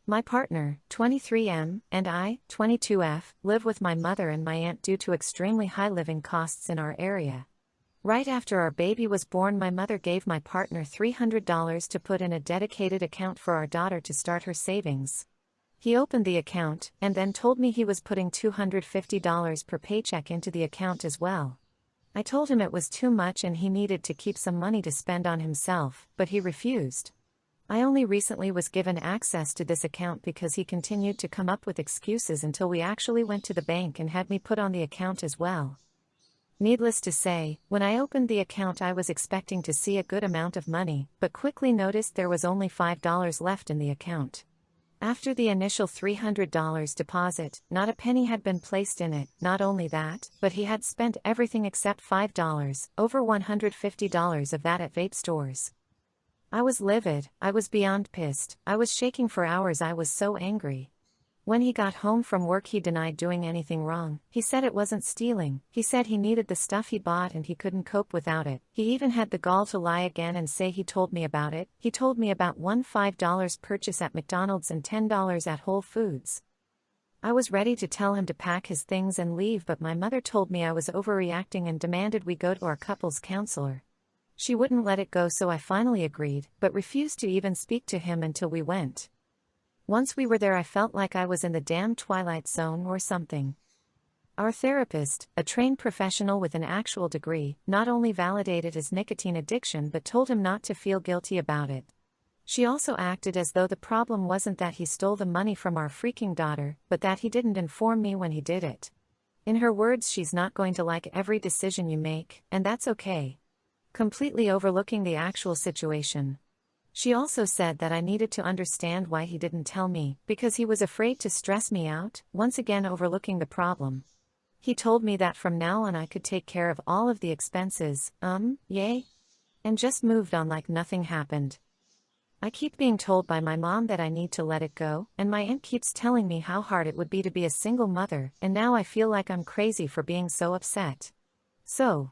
My partner, 23M, and I, 22F, live with my mother and my aunt due to extremely high living costs in our area. Right after our baby was born, my mother gave my partner $300 to put in a dedicated account for our daughter to start her savings. He opened the account, and then told me he was putting $250 per paycheck into the account as well. I told him it was too much and he needed to keep some money to spend on himself, but he refused. I only recently was given access to this account because he continued to come up with excuses until we actually went to the bank and had me put on the account as well. Needless to say, when I opened the account I was expecting to see a good amount of money, but quickly noticed there was only $5 left in the account. After the initial $300 deposit, not a penny had been placed in it. Not only that, but he had spent everything except $5, over $150 of that at vape stores. I was livid, I was beyond pissed, I was shaking for hours, I was so angry. When he got home from work he denied doing anything wrong. He said it wasn't stealing, he said he needed the stuff he bought and he couldn't cope without it. He even had the gall to lie again and say he told me about it. He told me about one $5 purchase at McDonald's and $10 at Whole Foods. I was ready to tell him to pack his things and leave, but my mother told me I was overreacting and demanded we go to our couples counselor. She wouldn't let it go, so I finally agreed, but refused to even speak to him until we went. Once we were there I felt like I was in the damn Twilight Zone or something. Our therapist, a trained professional with an actual degree, not only validated his nicotine addiction but told him not to feel guilty about it. She also acted as though the problem wasn't that he stole the money from our freaking daughter, but that he didn't inform me when he did it. In her words, she's not going to like every decision you make, and that's okay. Completely overlooking the actual situation. She also said that I needed to understand why he didn't tell me, because he was afraid to stress me out, once again overlooking the problem. He told me that from now on I could take care of all of the expenses, yay? And just moved on like nothing happened. I keep being told by my mom that I need to let it go, and my aunt keeps telling me how hard it would be to be a single mother, and now I feel like I'm crazy for being so upset. So,